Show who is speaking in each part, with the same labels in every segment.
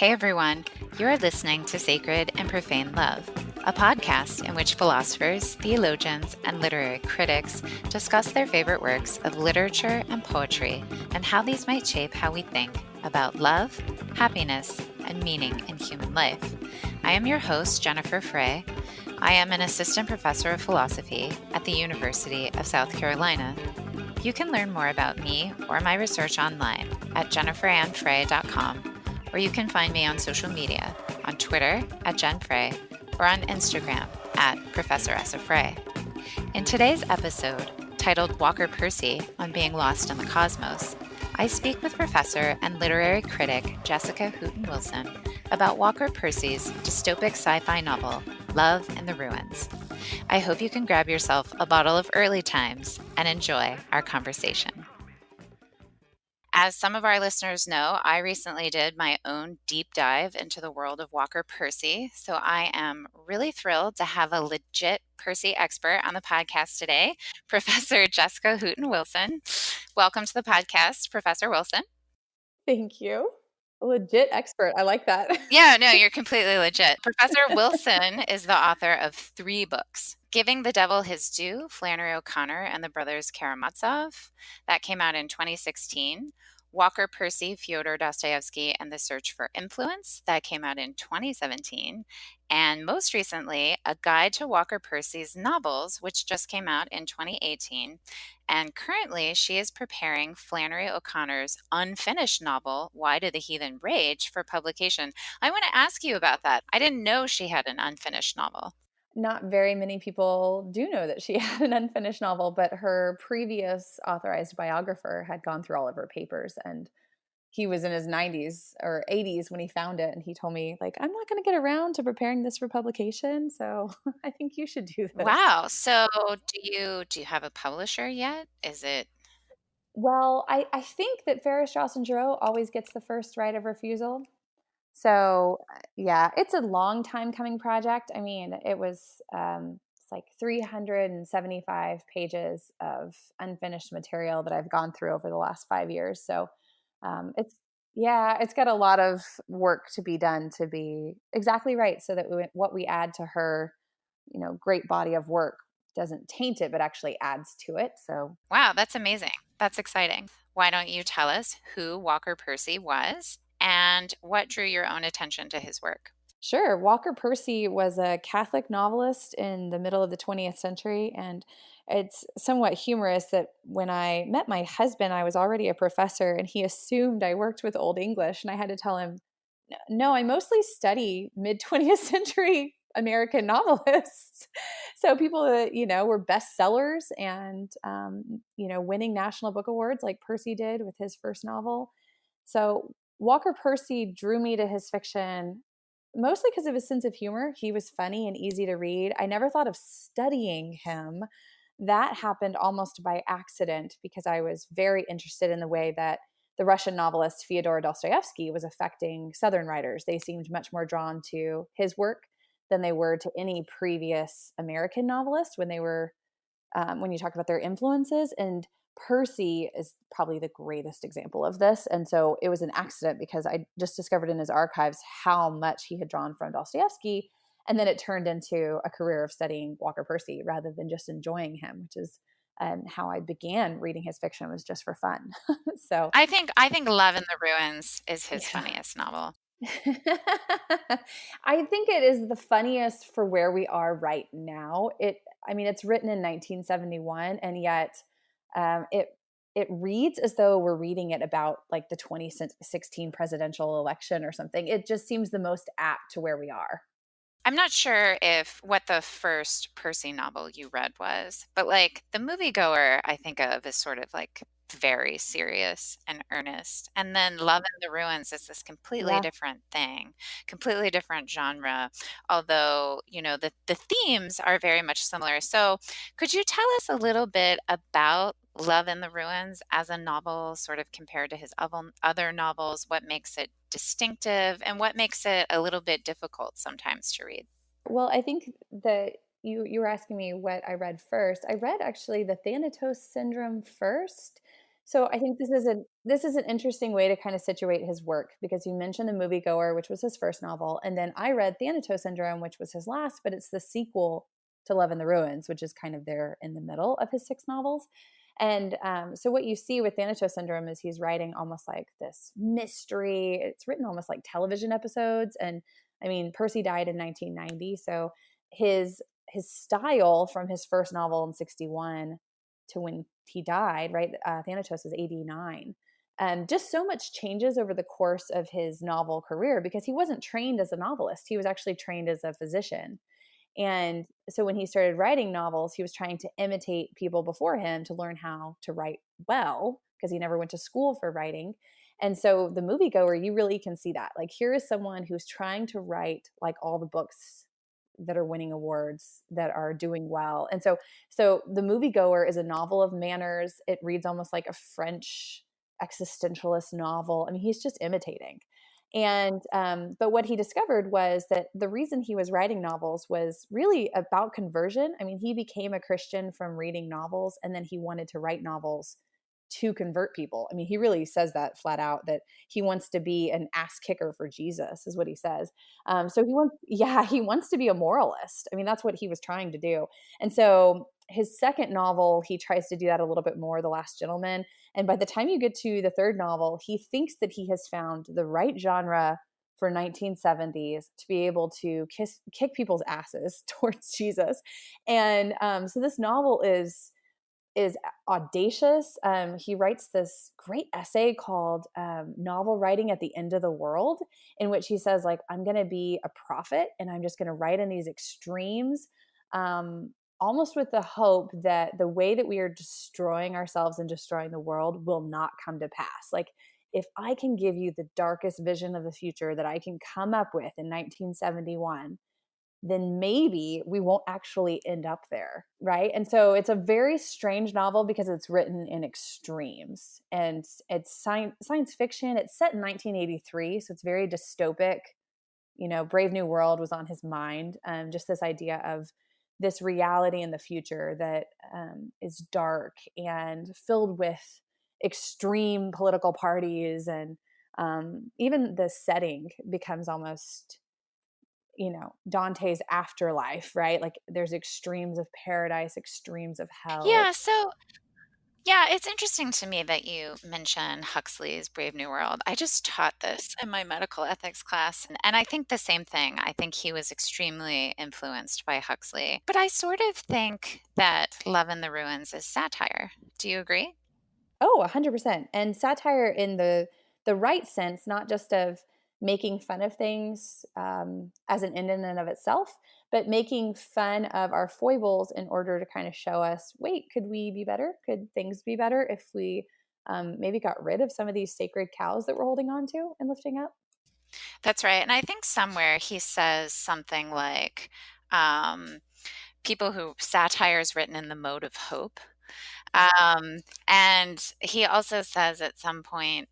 Speaker 1: Hey everyone, you are listening to Sacred and Profane Love, a podcast in which philosophers, theologians, and literary critics discuss their favorite works of literature and poetry and how these might shape how we think about love, happiness, and meaning in human life. I am your host, Jennifer Frey. I am an assistant professor of philosophy at the University of South Carolina. You can learn more about me or my research online at jenniferannfrey.com, or you can find me on social media, on Twitter at Jen Frey, or on Instagram at Professor Essa Frey. In today's episode, titled Walker Percy on Being Lost in the Cosmos, I speak with professor and literary critic Jessica Hooten Wilson about Walker Percy's dystopic sci-fi novel, Love in the Ruins. I hope you can grab yourself a bottle of Early Times and enjoy our conversation. As some of our listeners know, I recently did my own deep dive into the world of Walker Percy, so I am really thrilled to have a legit Percy expert on the podcast today, Professor Jessica Hooten Wilson. Welcome to the podcast, Professor Wilson.
Speaker 2: Thank you. A legit expert. I like that.
Speaker 1: Yeah, no, you're completely legit. Professor Wilson is the author of 3 books. Giving the Devil His Due, Flannery O'Connor and the Brothers Karamazov. That came out in 2016. Walker Percy, Fyodor Dostoevsky, and the Search for Influence. That came out in 2017. And most recently, A Guide to Walker Percy's Novels, which just came out in 2018. And currently, she is preparing Flannery O'Connor's unfinished novel, Why Do the Heathen Rage, for publication. I want to ask you about that. I didn't know she had an unfinished novel.
Speaker 2: Not very many people do know that she had an unfinished novel, but her previous authorized biographer had gone through all of her papers, and he was in his 90s or 80s when he found it, and he told me, like, I'm not going to get around to preparing this for publication, so I think you should do this.
Speaker 1: Wow. So do you have a publisher yet? Is it
Speaker 2: Well, I think that Ferris Joss and Giroux always gets the first right of refusal. So, yeah, it's a long time coming project. I mean, it's like 375 pages of unfinished material that I've gone through over the last 5 years. So, it's got a lot of work to be done to be exactly right, so that what we add to her, great body of work doesn't taint it, but actually adds to it. So,
Speaker 1: Wow, that's amazing. That's exciting. Why don't you tell us who Walker Percy was and what drew your own attention to his work?
Speaker 2: sure. Walker Percy was a Catholic novelist in the middle of the 20th century. And it's somewhat humorous that when I met my husband, I was already a professor, and he assumed I worked with Old English. And I had to tell him, no, I mostly study mid 20th century American novelists. So people that, were bestsellers and, winning National Book Awards like Percy did with his first novel. So Walker Percy drew me to his fiction mostly because of his sense of humor. He was funny and easy to read. I never thought of studying him. That happened almost by accident because I was very interested in the way that the Russian novelist Fyodor Dostoevsky was affecting Southern writers. They seemed much more drawn to his work than they were to any previous American novelist when you talk about their influences. And Percy is probably the greatest example of this. And so it was an accident because I just discovered in his archives how much he had drawn from Dostoevsky. And then it turned into a career of studying Walker Percy rather than just enjoying him, which is how I began reading his fiction, was just for fun. So,
Speaker 1: I think Love in the Ruins is his
Speaker 2: yeah.
Speaker 1: funniest novel.
Speaker 2: I think it is the funniest for where we are right now. It's written in 1971, and yet it reads as though we're reading it about like the 2016 presidential election or something. It just seems the most apt to where we are.
Speaker 1: I'm not sure if what the first Percy novel you read was, but like the moviegoer I think of as sort of like very serious and earnest. And then Love in the Ruins is this completely
Speaker 2: Yeah.
Speaker 1: different thing, completely different genre. Although, the themes are very much similar. So could you tell us a little bit about Love in the Ruins as a novel, sort of compared to his other novels? What makes it distinctive and what makes it a little bit difficult sometimes to read?
Speaker 2: Well, I think that you were asking me what I read first. I read actually the Thanatos Syndrome first. So I think this is an interesting way to kind of situate his work because you mentioned The Moviegoer, which was his first novel, and then I read Thanatos Syndrome, which was his last, but it's the sequel to Love in the Ruins, which is kind of there in the middle of his six novels. And so what you see with Thanatos Syndrome is he's writing almost like this mystery. It's written almost like television episodes. And I mean, Percy died in 1990, so his style from his first novel in 61 to when he died, right? Thanatos is 89. Just so much changes over the course of his novel career because he wasn't trained as a novelist. He was actually trained as a physician. And so when he started writing novels, he was trying to imitate people before him to learn how to write well because he never went to school for writing. And so the moviegoer, you really can see that. Like, here is someone who's trying to write like all the books that are winning awards that are doing well. And so the moviegoer is a novel of manners. It reads almost like a French existentialist novel. I mean, he's just imitating. And but what he discovered was that the reason he was writing novels was really about conversion. I mean, he became a Christian from reading novels, and then he wanted to write novels to convert people. I mean, he really says that flat out, that he wants to be an ass kicker for Jesus, is what he says. So he wants, yeah, he wants to be a moralist. I mean, that's what he was trying to do. And so his second novel, he tries to do that a little bit more, The Last Gentleman. And by the time you get to the third novel, he thinks that he has found the right genre for 1970s to be able to kick people's asses towards Jesus. And so this novel is audacious. He writes this great essay called Novel Writing at the End of the World, in which he says, like, I'm going to be a prophet and I'm just going to write in these extremes, almost with the hope that the way that we are destroying ourselves and destroying the world will not come to pass. Like, if I can give you the darkest vision of the future that I can come up with in 1971, then maybe we won't actually end up there, right? And so it's a very strange novel because it's written in extremes, and it's science fiction. It's set in 1983, so it's very dystopic. You know, Brave New World was on his mind. Just this idea of this reality in the future that is dark and filled with extreme political parties, and even the setting becomes almost, you know, Dante's afterlife, right? Like, there's extremes of paradise, extremes of hell.
Speaker 1: Yeah, so yeah, it's interesting to me that you mention Huxley's Brave New World. I just taught this in my medical ethics class, and I think the same thing. I think he was extremely influenced by Huxley. But I sort of think that Love in the Ruins is satire. Do you agree?
Speaker 2: Oh, 100%. And satire in the right sense, not just of making fun of things as an end in and of itself, but making fun of our foibles in order to kind of show us, wait, could we be better? Could things be better if we maybe got rid of some of these sacred cows that we're holding on to and lifting up?
Speaker 1: That's right. And I think somewhere he says something like, um, people who satire is written in the mode of hope. And he also says at some point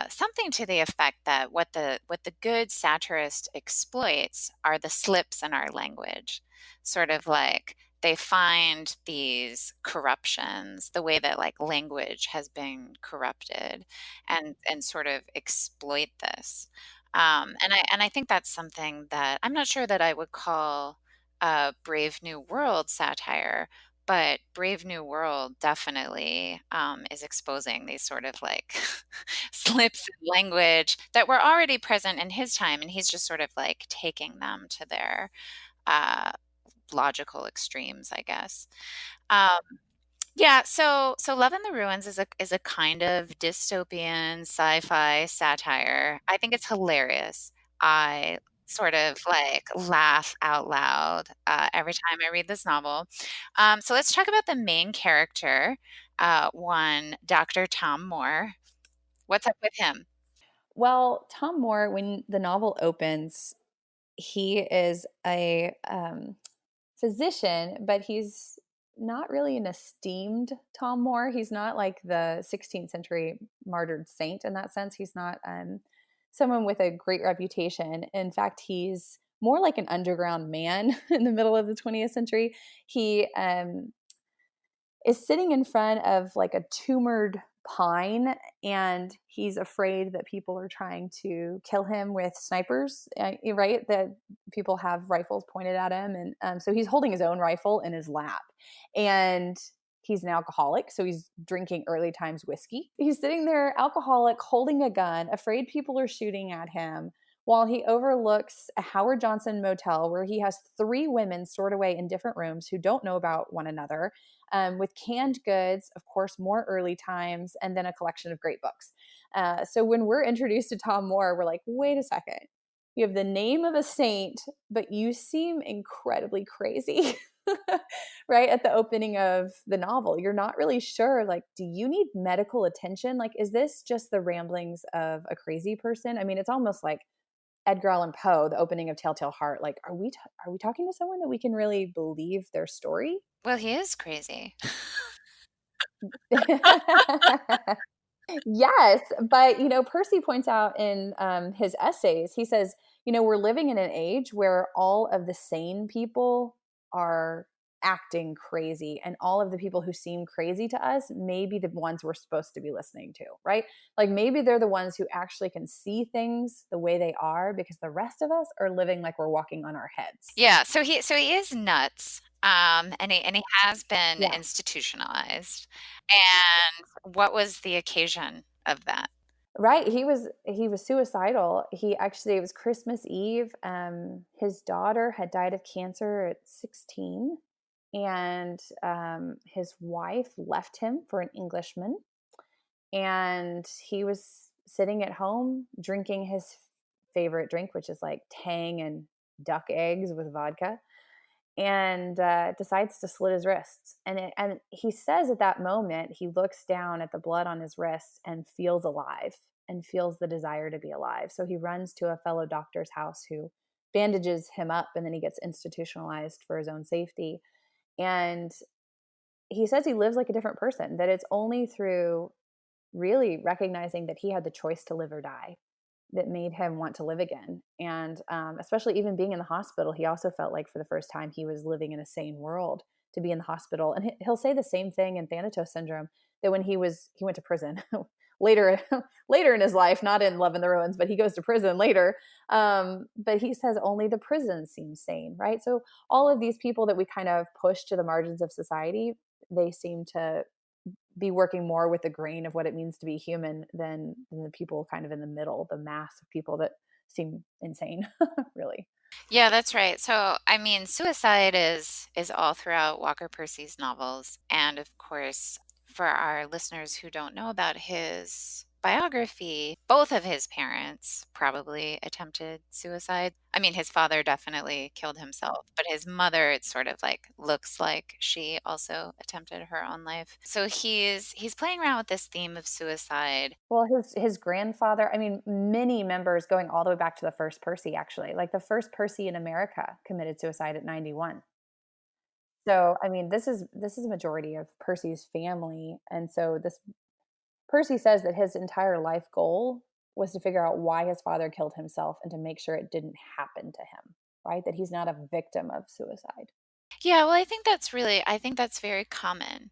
Speaker 1: something to the effect that what the good satirist exploits are the slips in our language, sort of like they find these corruptions, the way that like language has been corrupted, and sort of exploit this. And I think that's something that I'm not sure that I would call Brave New World satire, but Brave New World definitely, is exposing these sort of like slips in language that were already present in his time, and he's just sort of like taking them to their, uh, logical extremes, I guess. Um, yeah, so Love in the Ruins is a kind of dystopian sci-fi satire. I think it's hilarious. I sort of like laugh out loud every time I read this novel. So let's talk about the main character, one Dr. Tom Moore. What's up with him?
Speaker 2: Well, Tom Moore, when the novel opens, he is a physician, but he's not really an esteemed Tom Moore. He's not like the 16th century martyred saint in that sense. He's not someone with a great reputation. In fact, he's more like an underground man in the middle of the 20th century. He is sitting in front of like a tumored pine, and he's afraid that people are trying to kill him with snipers, right? That people have rifles pointed at him. And so he's holding his own rifle in his lap. And he's an alcoholic, so he's drinking early times whiskey. He's sitting there, alcoholic, holding a gun, afraid people are shooting at him, while he overlooks a Howard Johnson motel where he has 3 women stored away in different rooms who don't know about one another, with canned goods, of course, more early times, and then a collection of great books. So when we're introduced to Tom Moore, we're like, wait a second. You have the name of a saint, but you seem incredibly crazy. Right at the opening of the novel, you're not really sure, like, do you need medical attention? Like, is this just the ramblings of a crazy person? I mean, it's almost like Edgar Allan Poe, the opening of Telltale Heart. Like, are we talking to someone that we can really believe their story?
Speaker 1: Well, he is crazy.
Speaker 2: Yes, but Percy points out in his essays, he says, we're living in an age where all of the sane people are acting crazy, and all of the people who seem crazy to us may be the ones we're supposed to be listening to, right? Like, maybe they're the ones who actually can see things the way they are, because the rest of us are living like we're walking on our heads.
Speaker 1: Yeah, so he is nuts, and he has been
Speaker 2: Yeah.
Speaker 1: institutionalized. And what was the occasion of that?
Speaker 2: Right, he was suicidal. He actually, it was Christmas Eve. His daughter had died of cancer at 16, and his wife left him for an Englishman, and he was sitting at home drinking his favorite drink, which is like Tang and duck eggs with vodka, and decides to slit his wrists. And he says at that moment, he looks down at the blood on his wrists and feels alive, and feels the desire to be alive. So he runs to a fellow doctor's house who bandages him up, and then he gets institutionalized for his own safety. And he says he lives like a different person, that it's only through really recognizing that he had the choice to live or die that made him want to live again. And especially even being in the hospital, he also felt like for the first time he was living in a sane world to be in the hospital. And he'll say the same thing in Thanatos Syndrome, that when he went to prison later, later in his life, not in Love in the Ruins, but he goes to prison later. But he says only the prison seems sane, right? So all of these people that we kind of push to the margins of society, they seem to be working more with the grain of what it means to be human than the people kind of in the middle, the mass of people that seem insane, really.
Speaker 1: Yeah, that's right. So, I mean, suicide is all throughout Walker Percy's novels, and of course, for our listeners who don't know about his biography, both of his parents probably attempted suicide. I mean, his father definitely killed himself, but his mother, it sort of like looks like she also attempted her own life. So he's playing around with this theme of suicide.
Speaker 2: Well, his grandfather, I mean, many members going all the way back to the first Percy, actually. Like, the first Percy in America committed suicide at 91. So, I mean, this is a majority of Percy's family. And so this Percy says that his entire life goal was to figure out why his father killed himself and to make sure it didn't happen to him, right? That he's not a victim of suicide.
Speaker 1: Yeah, well, I think that's very common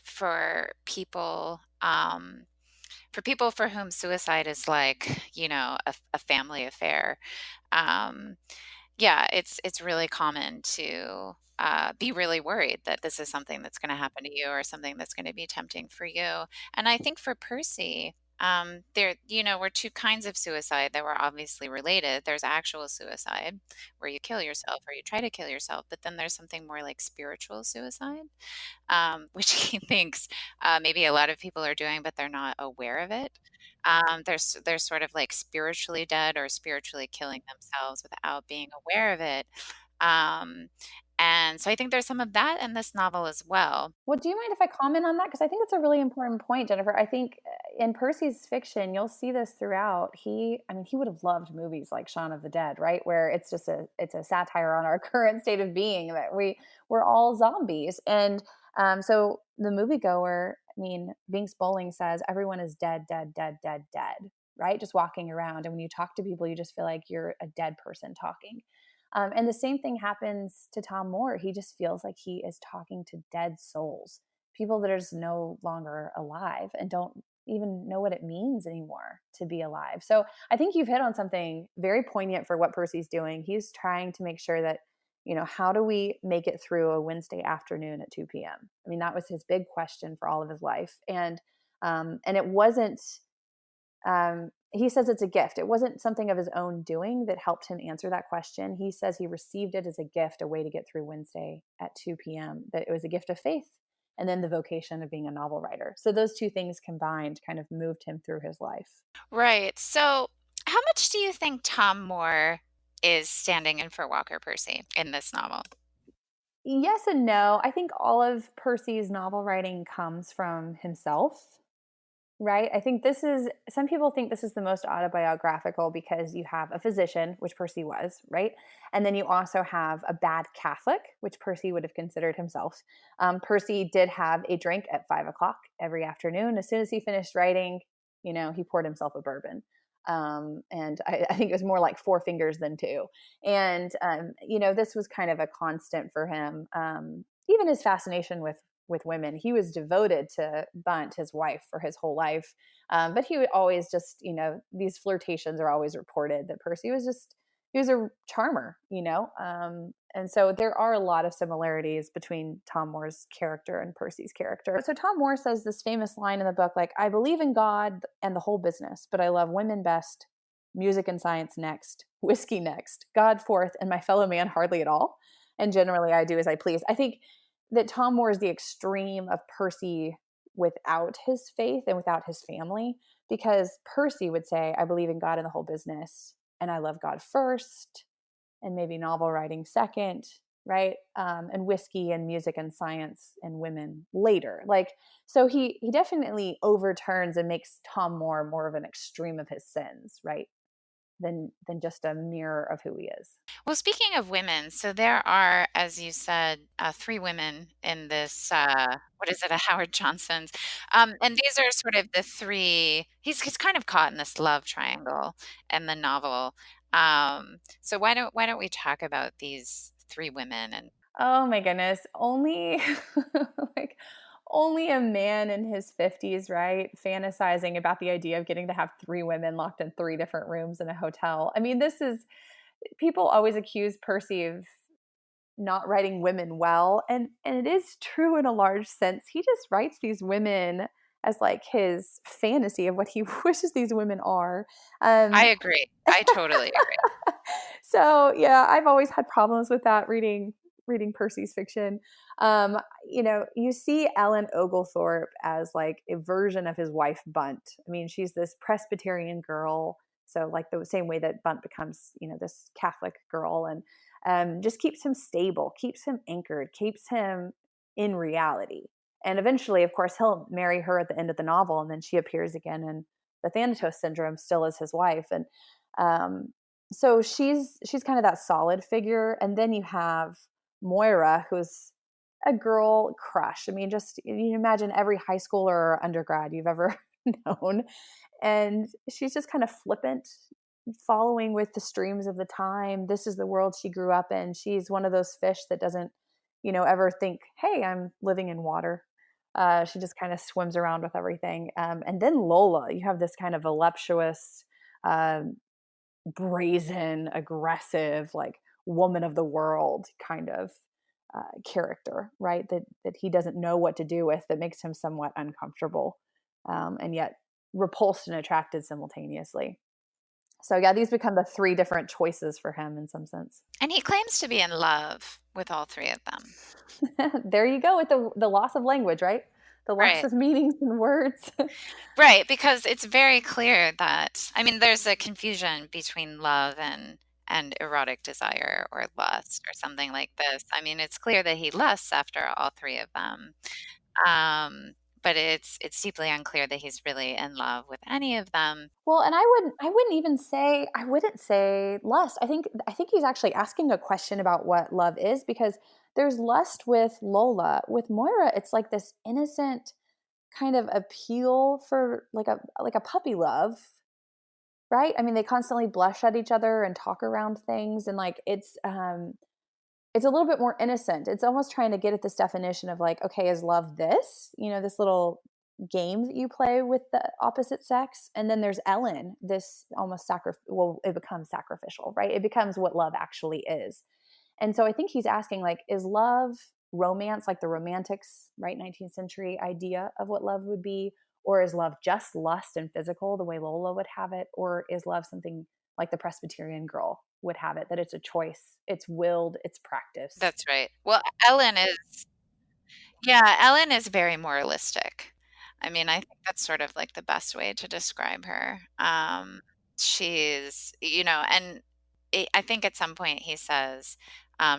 Speaker 1: for people. For people for whom suicide is like, a family affair. Um, yeah, it's really common to be really worried that this is something that's going to happen to you or something that's going to be tempting for you. And I think for Percy, there were two kinds of suicide that were obviously related. There's actual suicide, where you kill yourself or you try to kill yourself, but then there's something more like spiritual suicide, which he thinks maybe a lot of people are doing, but they're not aware of it. They're sort of like spiritually dead or spiritually killing themselves without being aware of it. Um, and so I think there's some of that in this novel as well.
Speaker 2: Well, do you mind if I comment on that? Because I think it's a really important point, Jennifer. I think in Percy's fiction, you'll see this throughout. I mean, he would have loved movies like Shaun of the Dead, right? Where it's a satire on our current state of being, that we're all zombies. And so the moviegoer, I mean, Binks Bowling says everyone is dead, dead, dead, dead, dead, right? Just walking around. And when you talk to people, you just feel like you're a dead person talking. And the same thing happens to Tom Moore. He just feels like he is talking to dead souls, people that are just no longer alive and don't even know what it means anymore to be alive. So I think you've hit on something very poignant for what Percy's doing. He's trying to make sure that, how do we make it through a Wednesday afternoon at 2 p.m.? I mean, that was his big question for all of his life. And it wasn't, he says it's a gift. It wasn't something of his own doing that helped him answer that question. He says he received it as a gift, a way to get through Wednesday at 2 p.m., that it was a gift of faith, and then the vocation of being a novel writer. So those two things combined kind of moved him through his life.
Speaker 1: Right. So, how much do you think Tom Moore is standing in for Walker Percy in this novel?
Speaker 2: Yes and no. I think all of Percy's novel writing comes from himself. Right. I think some people think this is the most autobiographical because you have a physician, which Percy was, right? And then you also have a bad Catholic, which Percy would have considered himself. Percy did have a drink at 5 o'clock every afternoon. As soon as he finished writing, he poured himself a bourbon. And I think it was more like four fingers than two. And, this was kind of a constant for him. Even his fascination with women. He was devoted to Bunt, his wife, for his whole life. But he would always just, these flirtations are always reported that Percy he was a charmer, and so there are a lot of similarities between Tom Moore's character and Percy's character. So Tom Moore says this famous line in the book, like, I believe in God and the whole business, but I love women best, music and science next, whiskey next, God fourth, and my fellow man hardly at all. And generally I do as I please. I think that Tom Moore is the extreme of Percy without his faith and without his family, because Percy would say, I believe in God and the whole business, and I love God first, and maybe novel writing second, right? And whiskey and music and science and women later. Like, so he definitely overturns and makes Tom Moore more of an extreme of his sins, right? Than just a mirror of who he is.
Speaker 1: Well, speaking of women, so there are, as you said, three women in this. What is it? A Howard Johnson's, and these are sort of the three. He's kind of caught in this love triangle in the novel. So why don't we talk about these three women and
Speaker 2: Oh my goodness. Only like only a man in his 50s, right? Fantasizing about the idea of getting to have three women locked in three different rooms in a hotel. I mean, this is people always accuse Percy of not writing women well, and it is true in a large sense. He just writes these women as like his fantasy of what he wishes these women are.
Speaker 1: I
Speaker 2: Um,
Speaker 1: agree. I totally agree.
Speaker 2: so yeah, I've always had problems with that reading Percy's fiction. You see Ellen Oglethorpe as like a version of his wife Bunt. I mean, she's this Presbyterian girl, so like the same way that Bunt becomes, this Catholic girl, and just keeps him stable, keeps him anchored, keeps him in reality. And eventually, of course, he'll marry her at the end of the novel, and then she appears again in the Thanatos Syndrome, still as his wife. And um, so she's kind of that solid figure. And then you have Moira, who's a girl crush. I mean, just you imagine every high schooler or undergrad you've ever known. And she's just kind of flippant, following with the streams of the time. This is the world she grew up in. She's one of those fish that doesn't, ever think, hey, I'm living in water. She just kind of swims around with everything. And then Lola, you have this kind of voluptuous, um, brazen, aggressive, like woman of the world kind of character, right? That he doesn't know what to do with, that makes him somewhat uncomfortable, and yet repulsed and attracted simultaneously. So yeah, these become the three different choices for him in some sense.
Speaker 1: And he claims to be in love with all three of them.
Speaker 2: There you go with the loss of language, right? The loss
Speaker 1: Right.
Speaker 2: of meanings and words.
Speaker 1: Right, because it's very clear that I mean, there's a confusion between love and erotic desire or lust or something like this. I mean, it's clear that he lusts after all three of them. Um, but it's deeply unclear that he's really in love with any of them.
Speaker 2: Well, and I wouldn't say lust. I think he's actually asking a question about what love is, because there's lust with Lola. With Moira, it's like this innocent kind of appeal for like a puppy love, right? I mean, they constantly blush at each other and talk around things, and like it's a little bit more innocent. It's almost trying to get at this definition of like, okay, is love this? This little game that you play with the opposite sex. And then there's Ellen, this almost well, it becomes sacrificial, right? It becomes what love actually is. And so I think he's asking, like, is love romance, like the romantics, right? 19th century idea of what love would be? Or is love just lust and physical, the way Lola would have it? Or is love something like the Presbyterian girl would have it, that it's a choice, it's willed, it's practiced?
Speaker 1: That's right. Well, Ellen is yeah, Ellen is very moralistic. I mean, I think that's sort of like the best way to describe her. She's, and I think at some point he says,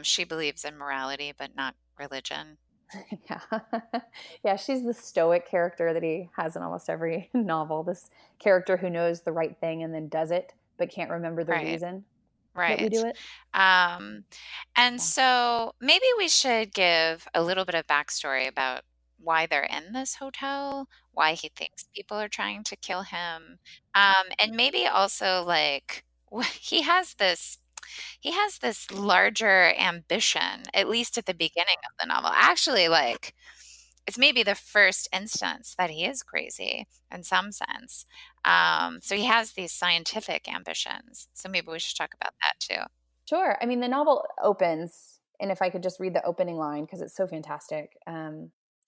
Speaker 1: she believes in morality, but not religion.
Speaker 2: Yeah. Yeah, she's the stoic character that he has in almost every novel. This character who knows the right thing and then does it, but can't remember the
Speaker 1: Right.
Speaker 2: reason that we do
Speaker 1: Right.
Speaker 2: it.
Speaker 1: Um, and
Speaker 2: Yeah.
Speaker 1: so maybe we should give a little bit of backstory about why they're in this hotel, why he thinks people are trying to kill him, and maybe also like he has this larger ambition, at least at the beginning of the novel. Actually, like it's maybe the first instance that he is crazy in some sense. So he has these scientific ambitions. So maybe we should talk about that too.
Speaker 2: Sure. I mean, the novel opens, and if I could just read the opening line because it's so fantastic.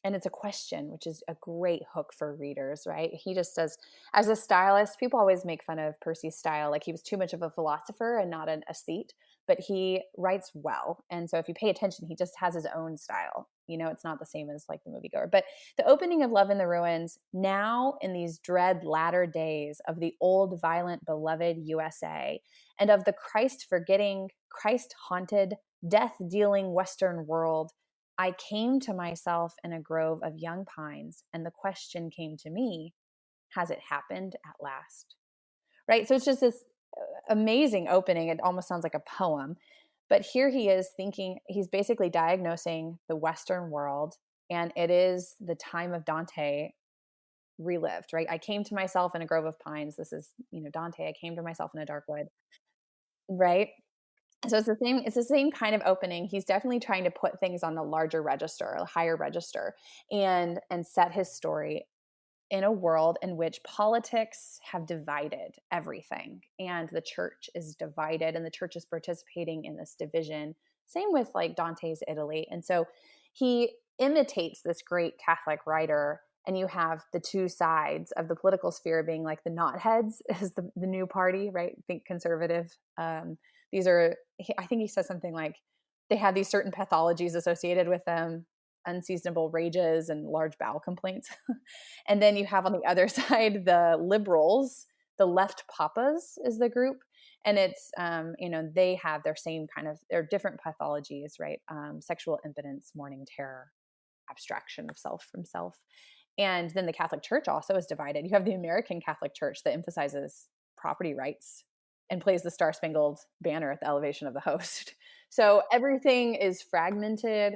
Speaker 2: And it's a question, which is a great hook for readers, right? He just says, as a stylist, people always make fun of Percy's style, like he was too much of a philosopher and not an aesthete, but he writes well. And so if you pay attention, he just has his own style. It's not the same as like the moviegoer. But the opening of Love in the Ruins, now in these dread latter days of the old, violent, beloved USA, and of the Christ forgetting, Christ haunted, death dealing Western world, I came to myself in a grove of young pines, and the question came to me, has it happened at last? Right? So it's just this amazing opening. It almost sounds like a poem. But here he is thinking, he's basically diagnosing the Western world, and it is the time of Dante relived, right? I came to myself in a grove of pines. This is, Dante, I came to myself in a dark wood, right? So it's the same kind of opening. He's definitely trying to put things on a larger register, a higher register, and set his story in a world in which politics have divided everything, and the church is divided, and the church is participating in this division. Same with like Dante's Italy. And so he imitates this great Catholic writer, and you have the two sides of the political sphere being like the knotheads is the new party, right? Think conservative. These are, I think he says something like they have these certain pathologies associated with them, unseasonable rages and large bowel complaints. And then you have on the other side the liberals, the left papas is the group. And it's, they have their same kind of, their different pathologies, right? Sexual impotence, mourning terror, abstraction of self from self. And then the Catholic Church also is divided. You have the American Catholic Church that emphasizes property rights and plays the Star Spangled Banner at the elevation of the host. So everything is fragmented.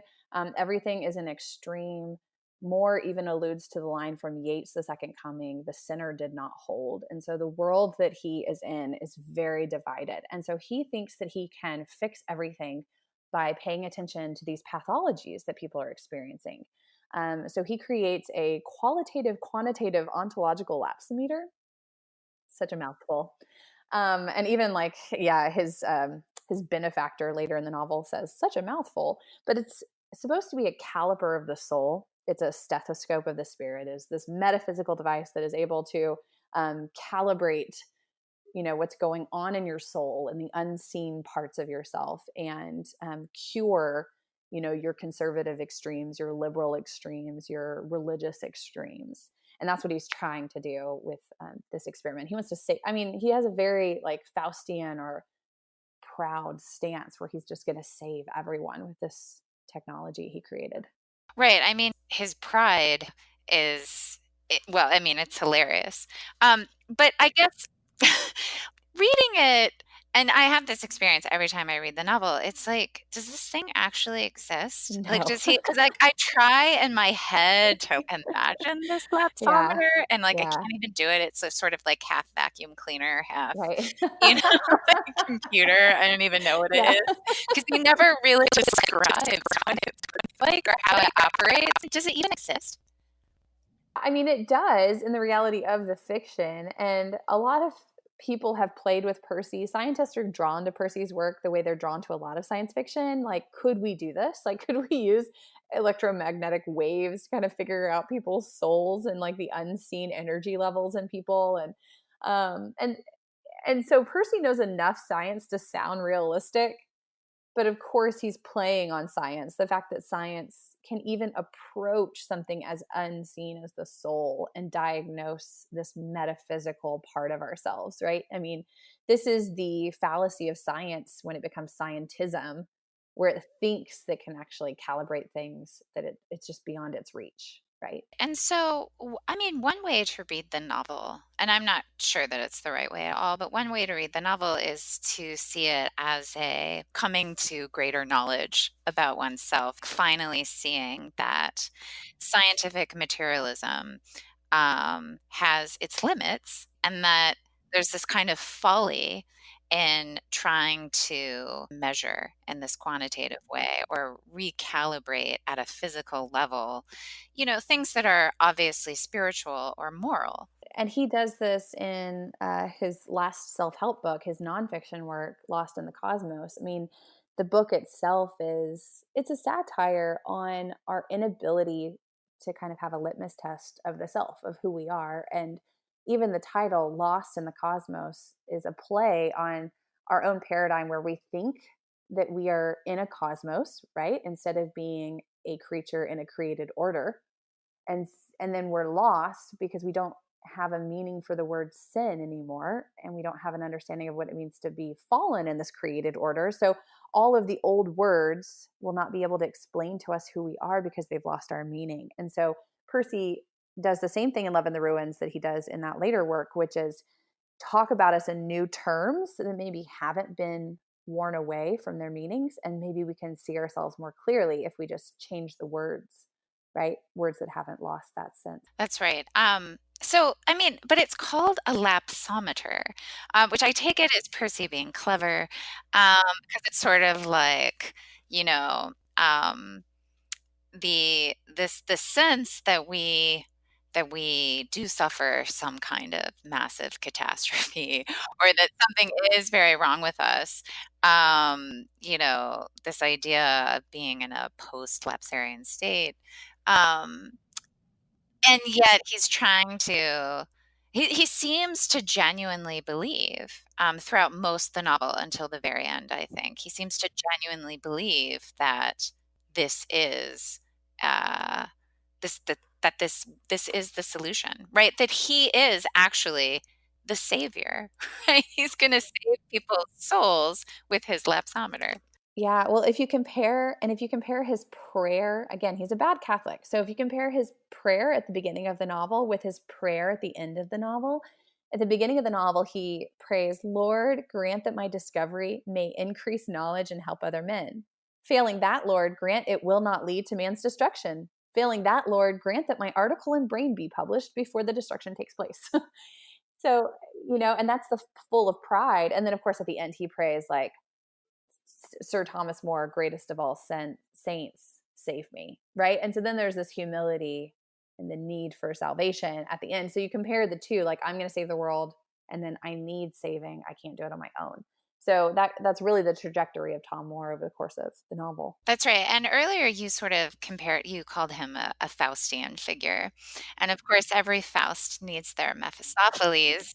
Speaker 2: Everything is an extreme. Moore even alludes to the line from Yeats' The Second Coming, the sinner did not hold. And so the world that he is in is very divided. And so he thinks that he can fix everything by paying attention to these pathologies that people are experiencing. So he creates a qualitative, quantitative, ontological lapsometer. Such a mouthful. And even like, yeah, his benefactor later in the novel says, such a mouthful, but it's supposed to be a caliper of the soul. It's a stethoscope of the spirit, is this metaphysical device that is able to calibrate, what's going on in your soul and the unseen parts of yourself, and cure, your conservative extremes, your liberal extremes, your religious extremes. And that's what he's trying to do with this experiment. He wants to say, I mean, he has a very like Faustian or proud stance where he's just going to save everyone with this technology he created.
Speaker 1: Right. I mean, his pride is, well, I mean, it's hilarious. But I guess reading it And I have this experience every time I read the novel. It's like, does this thing actually exist? Like,
Speaker 2: No.
Speaker 1: does he? Because like I try in my head to imagine this
Speaker 2: Yeah.
Speaker 1: lapsometer, and like I
Speaker 2: Yeah.
Speaker 1: can't even do it. It's a sort of like half vacuum cleaner, half,
Speaker 2: Right.
Speaker 1: you know, like computer. I don't even know what it
Speaker 2: Yeah.
Speaker 1: is because you never really describe what it's like or how it operates. Does it even exist?
Speaker 2: I mean, it does in the reality of the fiction. And a lot of people have played with Percy. Scientists are drawn to Percy's work the way they're drawn to a lot of science fiction. Like, could we do this? Like, could we use electromagnetic waves to kind of figure out people's souls and like the unseen energy levels in people? Um, and and so Percy knows enough science to sound realistic, but of course he's playing on science, the fact that science can even approach something as unseen as the soul and diagnose this metaphysical part of ourselves, right? I mean, this is the fallacy of science when it becomes scientism, where it thinks that can actually calibrate things that it's just beyond its reach, right?
Speaker 1: And so, I mean, one way to read the novel, and I'm not sure that it's the right way at all, but one way to read the novel is to see it as a coming to greater knowledge about oneself, finally seeing that scientific materialism has its limits and that there's this kind of folly in trying to measure in this quantitative way or recalibrate at a physical level, things that are obviously spiritual or moral.
Speaker 2: And he does this in his last self-help book, his nonfiction work, Lost in the Cosmos. I mean, the book itself it's a satire on our inability to kind of have a litmus test of the self, of who we are. And even the title, Lost in the Cosmos, is a play on our own paradigm where we think that we are in a cosmos, right? Instead of being a creature in a created order. and and then we're lost because we don't have a meaning for the word sin anymore, and we don't have an understanding of what it means to be fallen in this created order. So all of the old words will not be able to explain to us who we are because they've lost our meaning. And so Percy does the same thing in Love in the Ruins that he does in that later work, which is talk about us in new terms that maybe haven't been worn away from their meanings, and maybe we can see ourselves more clearly if we just change the words, right? Words that haven't lost that sense.
Speaker 1: That's right. So, I mean, but it's called a lapsometer, which I take it as Percy being clever, because it's sort of like, you know, um, the sense that we do suffer some kind of massive catastrophe or that something is very wrong with us. This idea of being in a post-lapsarian state. Um, and yet he's trying to he seems to genuinely believe, throughout most the novel until the very end, I think. He seems to genuinely believe that this is, uh, this is the solution, right? That he is actually the savior, right? He's gonna save people's souls with his lapsometer.
Speaker 2: Yeah, well, if you compare his prayer, again, he's a bad Catholic. So if you compare his prayer at the beginning of the novel with his prayer at the end of the novel, at the beginning of the novel, he prays, Lord, grant that my discovery may increase knowledge and help other men. Failing that, Lord, grant it will not lead to man's destruction. Failing that, Lord, grant that my article in Brain be published before the destruction takes place. So, and that's the full of pride. And then, of course, at the end, he prays, like, Sir Thomas More, greatest of all saints, save me, right? And so then there's this humility and the need for salvation at the end. So you compare the two, like, I'm going to save the world, and then I need saving. I can't do it on my own. So that's really the trajectory of Tom Moore over the course of the novel.
Speaker 1: That's right. And earlier you sort of you called him a Faustian figure. And of course, every Faust needs their Mephistopheles.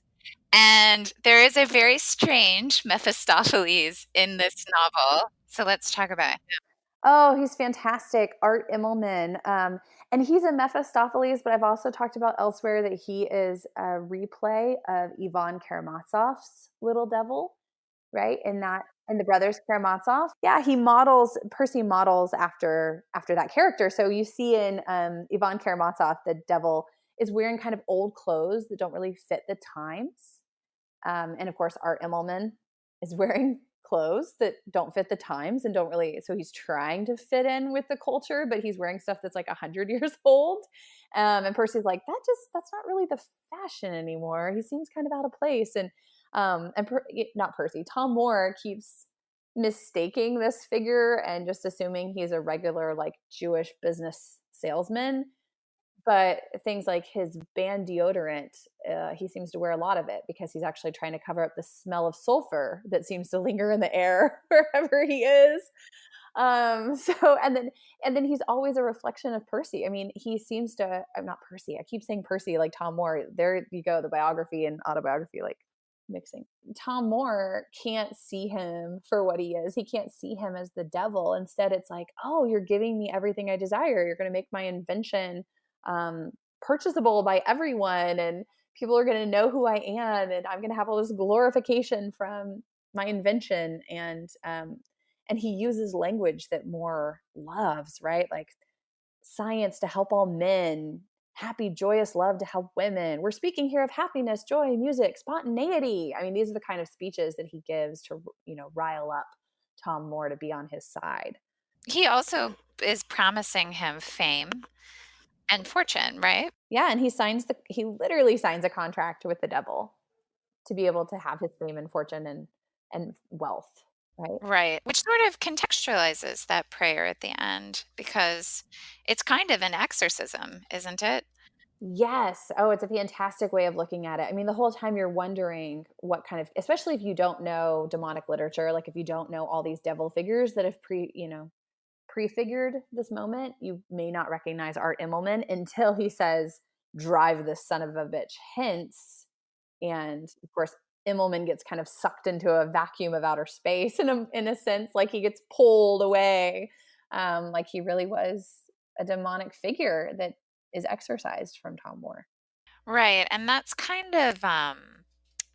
Speaker 1: And there is a very strange Mephistopheles in this novel. So let's talk about him.
Speaker 2: Oh, he's fantastic. Art Immelman. And he's a Mephistopheles, but I've also talked about elsewhere that he is a replay of Ivan Karamazov's Little Devil, right? In the Brothers Karamazov. Yeah, Percy models after that character. So you see in Ivan Karamazov, the devil is wearing kind of old clothes that don't really fit the times. And of course, Art Immelman is wearing clothes that don't fit the times and don't really, so he's trying to fit in with the culture, but he's wearing stuff that's like 100 years old. And Percy's like, that's not really the fashion anymore. He seems kind of out of place. Not Percy, Tom Moore keeps mistaking this figure and just assuming he's a regular like Jewish business salesman. But things like his band deodorant, he seems to wear a lot of it because he's actually trying to cover up the smell of sulfur that seems to linger in the air wherever he is. So and then he's always a reflection of Percy. I mean, he seems to, I'm not Percy. I keep saying Percy, like Tom Moore. There you go, the biography and autobiography, like mixing. Tom Moore can't see him for what he is. He can't see him as the devil. Instead, it's like, oh, you're giving me everything I desire. You're going to make my invention purchasable by everyone, and people are going to know who I am, and I'm going to have all this glorification from my invention. And he uses language that Moore loves, right? Like science to help all men, happy, joyous love to help women. We're speaking here of happiness, joy, music, spontaneity. I mean, these are the kind of speeches that he gives to, rile up Tom Moore to be on his side.
Speaker 1: He also is promising him fame and fortune, right?
Speaker 2: Yeah, and he literally signs a contract with the devil to be able to have his fame and fortune and wealth, right?
Speaker 1: Right. Which sort of contextualizes that prayer at the end because it's kind of an exorcism, isn't it?
Speaker 2: Yes. Oh, it's a fantastic way of looking at it. I mean, the whole time you're wondering what kind of, especially if you don't know demonic literature, like if you don't know all these devil figures that have prefigured this moment, you may not recognize Art Immelman until he says, "Drive this son of a bitch hence." And of course, Immelman gets kind of sucked into a vacuum of outer space in a sense, like he gets pulled away, like he really was a demonic figure that is exorcised from Tom Moore.
Speaker 1: Right. And that's kind of I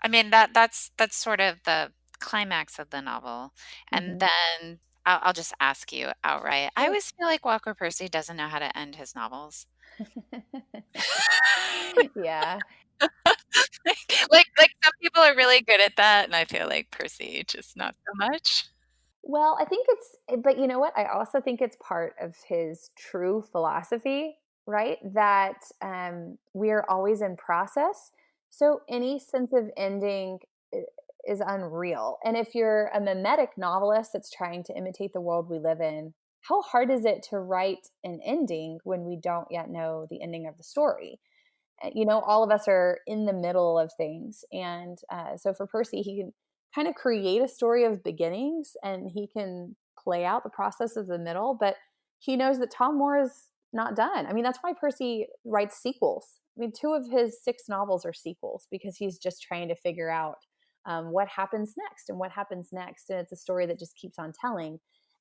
Speaker 1: mean that's sort of the climax of the novel. And
Speaker 2: Hmm.
Speaker 1: then I'll just ask you outright. I
Speaker 2: Sure.
Speaker 1: always feel like Walker Percy doesn't know how to end his novels.
Speaker 2: Yeah.
Speaker 1: Like some people are really good at that, and I feel like Percy just not so much.
Speaker 2: Well, I think but you know what? I also think it's part of his true philosophy, right? That we're always in process. So any sense of ending is unreal. And if you're a mimetic novelist that's trying to imitate the world we live in, how hard is it to write an ending when we don't yet know the ending of the story? All of us are in the middle of things. And so for Percy, he can kind of create a story of beginnings and he can play out the process of the middle, but he knows that Tom Moore is not done. I mean, that's why Percy writes sequels. I mean, two of his six novels are sequels because he's just trying to figure out what happens next and what happens next. And it's a story that just keeps on telling.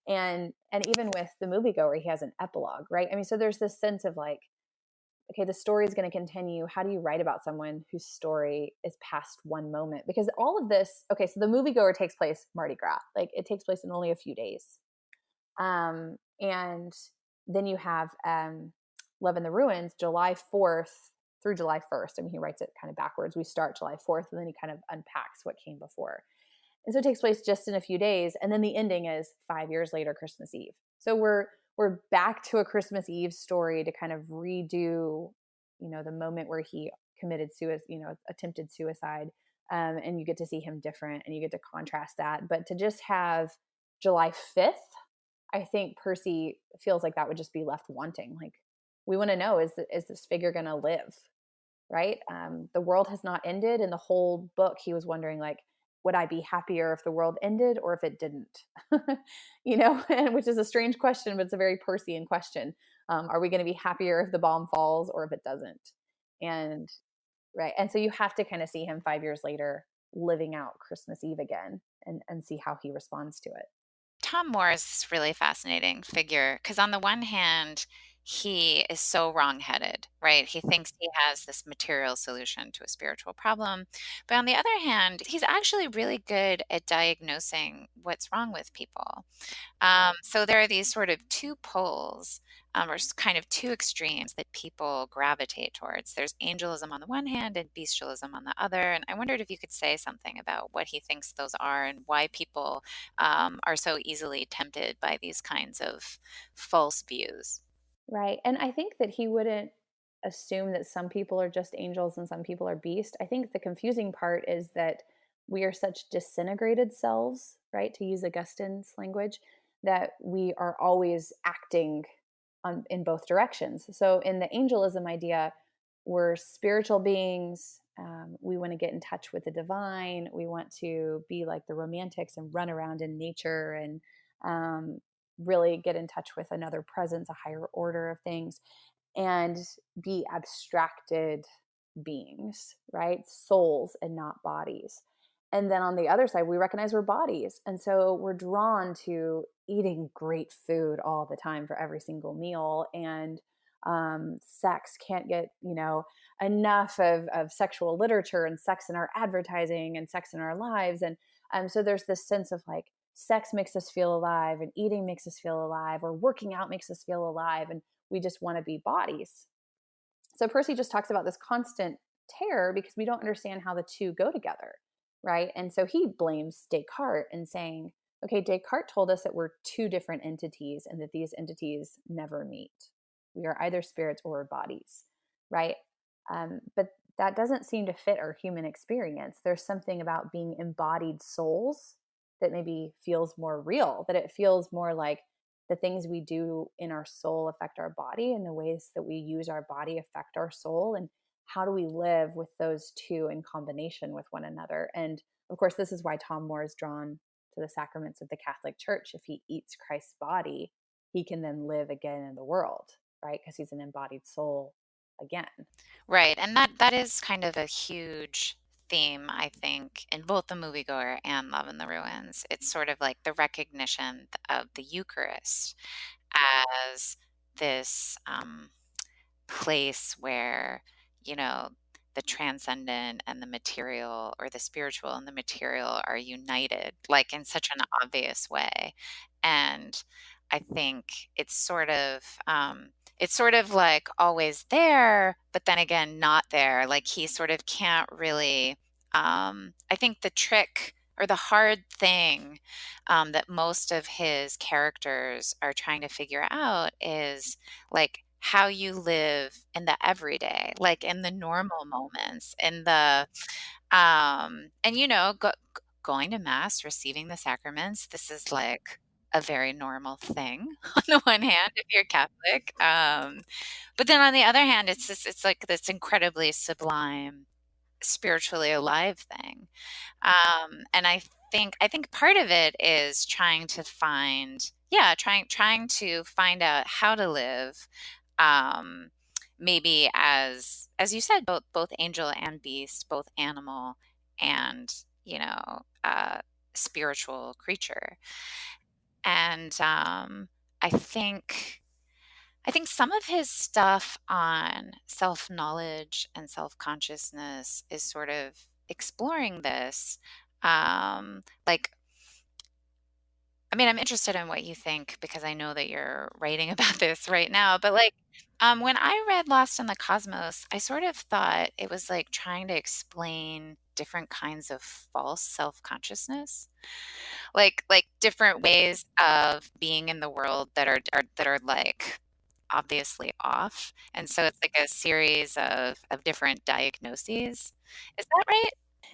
Speaker 2: And even with the moviegoer, he has an epilogue, right? I mean, so there's this sense of like, okay, the story is going to continue. How do you write about someone whose story is past one moment? Because all of this, okay, so the moviegoer takes place Mardi Gras, like it takes place in only a few days. And then you have Love in the Ruins, July 4th through July 1st. I mean, he writes it kind of backwards. We start July 4th and then he kind of unpacks what came before. And so it takes place just in a few days. And then the ending is 5 years later, Christmas Eve. So we're back to a Christmas Eve story to kind of redo, the moment where he committed suicide, attempted suicide. And you get to see him different and you get to contrast that. But to just have July 5th, I think Percy feels like that would just be left wanting. Like, we want to know, is this figure going to live? Right? The world has not ended. In the whole book, he was wondering, like, would I be happier if the world ended or if it didn't? And which is a strange question, but it's a very Persian question. Are we going to be happier if the bomb falls or if it doesn't? And right. And so you have to kind of see him 5 years later living out Christmas Eve again and see how he responds to it.
Speaker 1: Tom Moore is this really fascinating figure because on the one hand, he is so wrongheaded, right? He thinks he has this material solution to a spiritual problem. But on the other hand, he's actually really good at diagnosing what's wrong with people. So there are these sort of two poles, kind of two extremes that people gravitate towards. There's angelism on the one hand and bestialism on the other. And I wondered if you could say something about what he thinks those are and why people are so easily tempted by these kinds of false views.
Speaker 2: Right. And I think that he wouldn't assume that some people are just angels and some people are beast. I think the confusing part is that we are such disintegrated selves, right? To use Augustine's language, that we are always acting in both directions. So in the angelism idea, we're spiritual beings. We want to get in touch with the divine. We want to be like the romantics and run around in nature and um, really get in touch with another presence, a higher order of things, and be abstracted beings, right? Souls and not bodies. And then on the other side, we recognize we're bodies. And so we're drawn to eating great food all the time for every single meal. And sex can't get, enough of sexual literature and sex in our advertising and sex in our lives. And so there's this sense of like, sex makes us feel alive and eating makes us feel alive or working out makes us feel alive. And we just want to be bodies. So Percy just talks about this constant terror because we don't understand how the two go together, right? And so he blames Descartes and saying, okay, Descartes told us that we're two different entities and that these entities never meet. We are either spirits or bodies, right? But that doesn't seem to fit our human experience. There's something about being embodied souls that maybe feels more real, that it feels more like the things we do in our soul affect our body and the ways that we use our body affect our soul, and how do we live with those two in combination with one another. And of course, this is why Tom Moore is drawn to the sacraments of the Catholic Church. If he eats Christ's body, he can then live again in the world, right? Because he's an embodied soul again.
Speaker 1: Right. And that is kind of a huge theme, I think, in both The Moviegoer and Love in the Ruins. It's sort of like the recognition of the Eucharist as this place where, you know, the transcendent and the material, or the spiritual and the material, are united, like in such an obvious way. And I think it's sort of like always there, but then again, not there. Like he sort of can't really, I think the trick or the hard thing that most of his characters are trying to figure out is like how you live in the everyday, like in the normal moments, in the and going to mass, receiving the sacraments. This is like a very normal thing on the one hand, if you're Catholic. But then on the other hand, it's like this incredibly sublime, spiritually alive thing. And I think part of it is trying to find out how to live, um, maybe as you said, both angel and beast, both animal and spiritual creature. And I think I think some of his stuff on self knowledge and self consciousness is sort of exploring this. Like, I mean, I'm interested in what you think because I know that you're writing about this right now. But like, when I read Lost in the Cosmos, I sort of thought it was like trying to explain different kinds of false self consciousness, like different ways of being in the world that are like obviously off. And so it's like a series of different diagnoses. Is that right?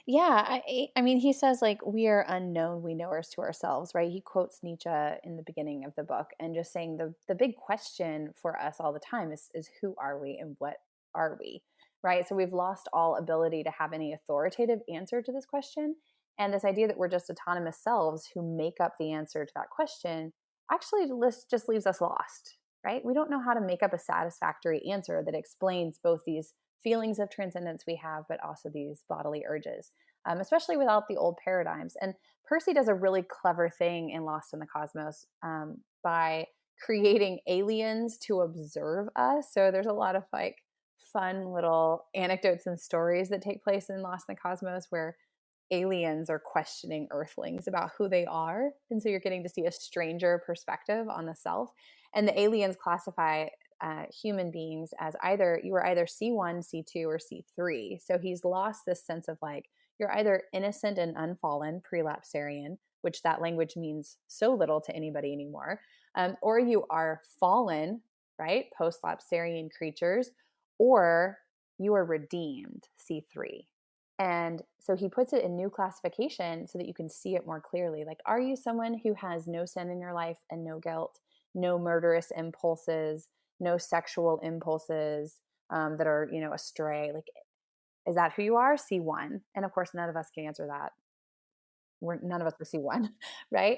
Speaker 2: Yeah, I mean, he says like we are unknown, we knowers to ourselves, right? He quotes Nietzsche in the beginning of the book, and just saying the big question for us all the time is who are we and what are we, right? So we've lost all ability to have any authoritative answer to this question, and this idea that we're just autonomous selves who make up the answer to that question actually just leaves us lost, right? We don't know how to make up a satisfactory answer that explains both these feelings of transcendence we have, but also these bodily urges, especially without the old paradigms. And Percy does a really clever thing in Lost in the Cosmos by creating aliens to observe us. So there's a lot of like fun little anecdotes and stories that take place in Lost in the Cosmos where aliens are questioning earthlings about who they are. And so you're getting to see a stranger perspective on the self. And the aliens classify human beings as either you were either C1, C2, or C3. So he's lost this sense of like, you're either innocent and unfallen, prelapsarian, which that language means so little to anybody anymore, or you are fallen, right? Post-lapsarian creatures, or you are redeemed, C3. And so he puts it in new classification so that you can see it more clearly. Like, are you someone who has no sin in your life and no guilt, no murderous impulses, no sexual impulses that are, astray? Like, is that who you are? C1. And of course, none of us can answer that. None of us are C1, right?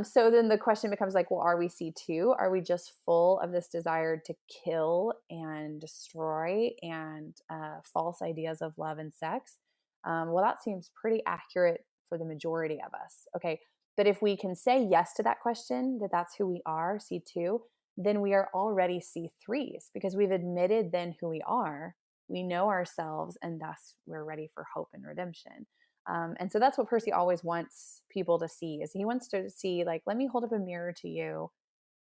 Speaker 2: So then the question becomes like, well, are we C2? Are we just full of this desire to kill and destroy and false ideas of love and sex? Well, that seems pretty accurate for the majority of us. Okay. But if we can say yes to that question, that that's who we are, C2, then we are already C3s because we've admitted then who we are. We know ourselves, and thus we're ready for hope and redemption. And so that's what Percy always wants people to see is he wants to see like, let me hold up a mirror to you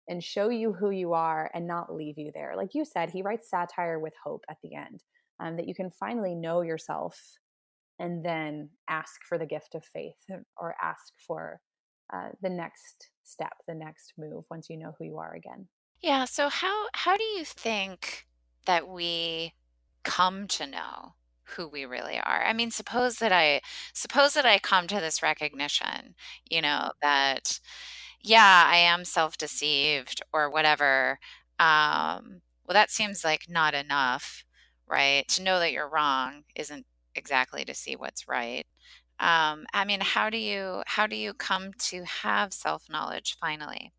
Speaker 2: and show you who you are and not leave you there. Like you said, he writes satire with hope at the end, that you can finally know yourself and then ask for the gift of faith or ask for the next step, the next move once you know who you are again.
Speaker 1: Yeah, so how do you think that we come to know who we really are? I mean, suppose that I come to this recognition, that yeah, I am self-deceived or whatever. Well, that seems like not enough, right? To know that you're wrong isn't exactly to see what's right. I mean, how do you come to have self-knowledge finally,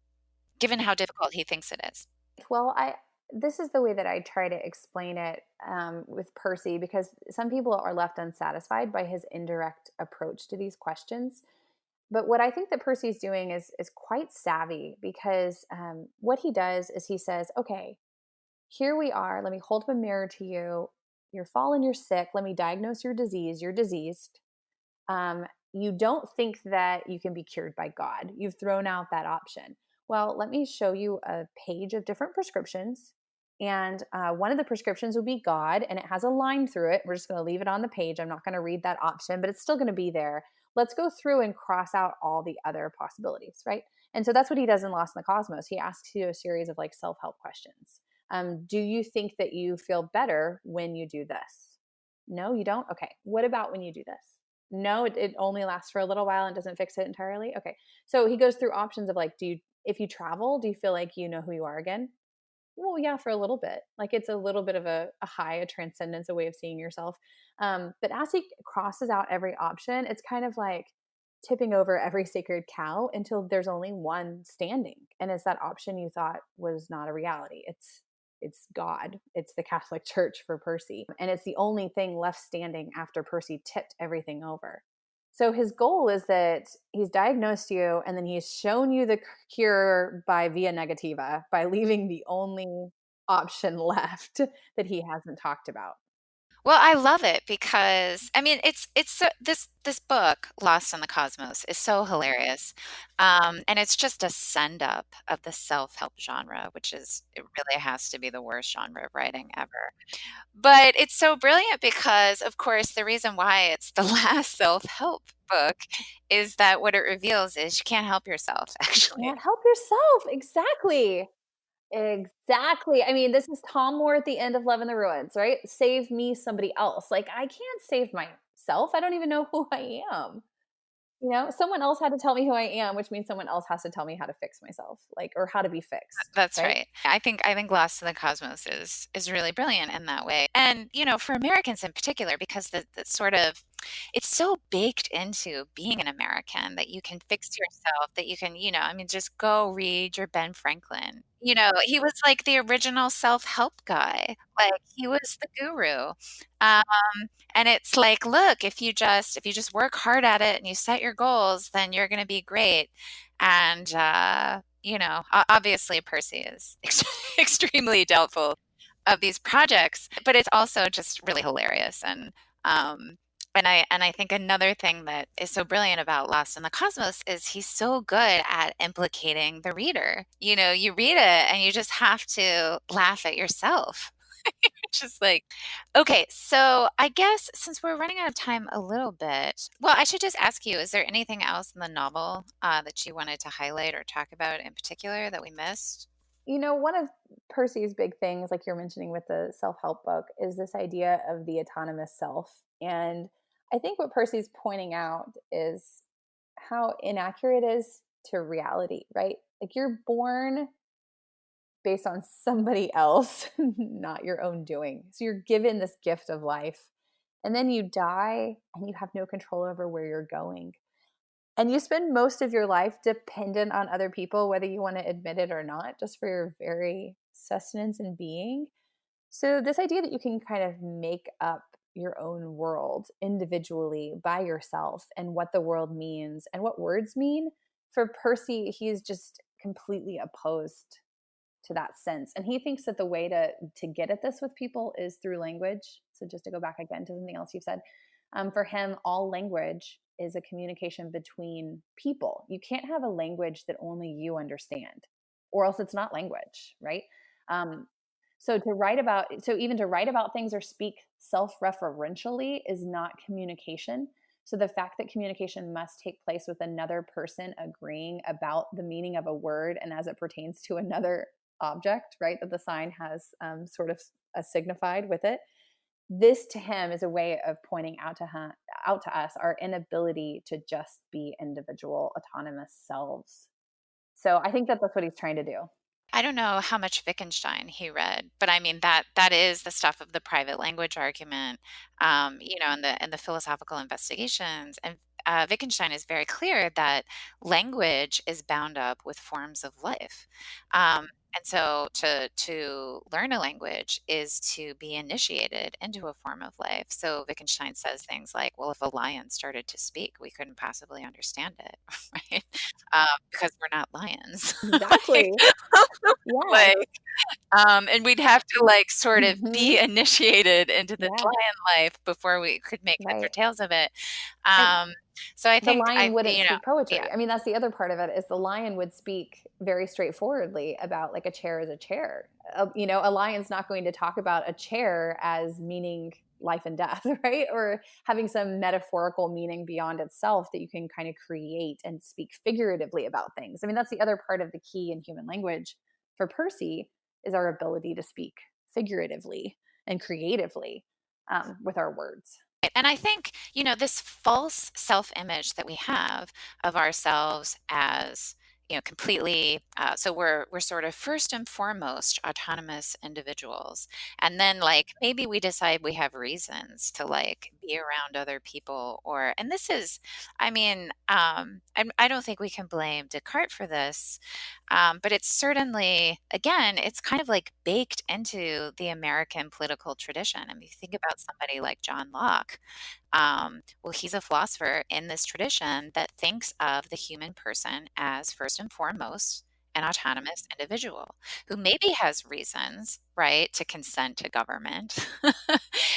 Speaker 1: given how difficult he thinks it is?
Speaker 2: Well, I this is the way that I try to explain it with Percy because some people are left unsatisfied by his indirect approach to these questions. But what I think that Percy's doing is quite savvy because what he does is he says, "Okay, here we are. Let me hold up a mirror to you. You're fallen. You're sick. Let me diagnose your disease. You're diseased. You don't think that you can be cured by God. You've thrown out that option. Well, let me show you a page of different prescriptions. And one of the prescriptions will be God, and it has a line through it. We're just going to leave it on the page. I'm not going to read that option, but it's still going to be there. Let's go through and cross out all the other possibilities, right? And so that's what he does in Lost in the Cosmos. He asks you a series of like self help questions. Do you think that you feel better when you do this? No, you don't? Okay. What about when you do this? No, it only lasts for a little while and doesn't fix it entirely. Okay. So he goes through options of like, if you travel, do you feel like you know who you are again? Well, yeah, for a little bit. Like it's a little bit of a high, a transcendence, a way of seeing yourself. But as he crosses out every option, it's kind of like tipping over every sacred cow until there's only one standing. And it's that option you thought was not a reality. It's God. It's the Catholic Church for Percy. And it's the only thing left standing after Percy tipped everything over. So his goal is that he's diagnosed you and then he's shown you the cure by via negativa, by leaving the only option left that he hasn't talked about.
Speaker 1: Well, I love it because I mean it's so, this book, Lost in the Cosmos, is so hilarious. And it's just a send up of the self-help genre, which is it really has to be the worst genre of writing ever. But it's so brilliant because of course the reason why it's the last self-help book is that what it reveals is you can't help yourself actually.
Speaker 2: Can't help yourself. Exactly. Exactly. I mean, this is Tom Moore at the end of Love in the Ruins, right? Save me, somebody else. Like, I can't save myself. I don't even know who I am. Someone else had to tell me who I am, which means someone else has to tell me how to fix myself, like, or how to be fixed,
Speaker 1: That's
Speaker 2: right?
Speaker 1: right. I think Lost in the Cosmos is really brilliant in that way. And, for Americans in particular, because the sort of it's so baked into being an American that you can fix yourself, that you can, I mean, just go read your Ben Franklin. He was like the original self-help guy. Like he was the guru. Um, and it's like, look, if you just work hard at it and you set your goals, then you're going to be great. And obviously Percy is extremely doubtful of these projects, but it's also just really hilarious. Um, and I think another thing that is so brilliant about Lost in the Cosmos is he's so good at implicating the reader. You read it and you just have to laugh at yourself. Just like, okay, so I guess since we're running out of time a little bit, well, I should just ask you, is there anything else in the novel that you wanted to highlight or talk about in particular that we missed?
Speaker 2: One of Percy's big things, like you're mentioning with the self help book, is this idea of the autonomous self. And I think what Percy's pointing out is how inaccurate it is to reality, right? Like you're born based on somebody else, not your own doing. So you're given this gift of life, and then you die and you have no control over where you're going. And you spend most of your life dependent on other people, whether you want to admit it or not, just for your very sustenance and being. So, this idea that you can kind of make up your own world individually by yourself and what the world means and what words mean, for Percy, he's just completely opposed to that sense. And he thinks that the way to get at this with people is through language. So just to go back again to something else you've said, for him, all language is a communication between people. You can't have a language that only you understand, or else it's not language, right? Um, so even to write about things or speak self-referentially is not communication. So the fact that communication must take place with another person agreeing about the meaning of a word and as it pertains to another object, right, that the sign has sort of signified with it. This to him is a way of pointing out to us our inability to just be individual, autonomous selves. So I think that that's what he's trying to do.
Speaker 1: I don't know how much Wittgenstein he read, but I mean that is the stuff of the private language argument, and the philosophical investigations. And Wittgenstein is very clear that language is bound up with forms of life, and so to learn a language is to be initiated into a form of life. So Wittgenstein says things like, "Well, if a lion started to speak, we couldn't possibly understand it, right? Because we're not lions."
Speaker 2: Exactly.
Speaker 1: Like,
Speaker 2: Yeah.
Speaker 1: like, and we'd have to, like, sort of
Speaker 2: Hmm.
Speaker 1: be initiated into this
Speaker 2: Yeah.
Speaker 1: lion life before we could make heads or
Speaker 2: Right.
Speaker 1: tails of it.
Speaker 2: And
Speaker 1: Um, so I
Speaker 2: the
Speaker 1: think
Speaker 2: lion wouldn't speak
Speaker 1: yeah.
Speaker 2: poetry. I mean, that's the other part of it is the lion would speak very straightforwardly about like a chair is a chair. A lion's not going to talk about a chair as meaning life and death, right? Or having some metaphorical meaning beyond itself that you can kind of create and speak figuratively about things. I mean, that's the other part of the key in human language for Percy is our ability to speak figuratively and creatively with our words.
Speaker 1: And I think, this false self-image that we have of ourselves as, completely, so we're sort of first and foremost autonomous individuals. And then like maybe we decide we have reasons to like be around other people and this is, I mean, I don't think we can blame Descartes for this. But it's certainly, again, it's kind of like baked into the American political tradition. I mean, think about somebody like John Locke. Well, he's a philosopher in this tradition that thinks of the human person as first and foremost an autonomous individual who maybe has reasons, right, to consent to government.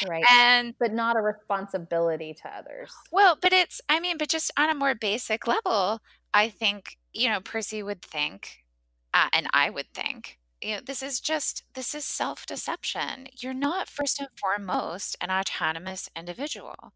Speaker 2: Right.
Speaker 1: And
Speaker 2: But not a responsibility to others.
Speaker 1: well, but but just on a more basic level, I think, Percy would think, and I would think, this is self-deception. You're not first and foremost an autonomous individual.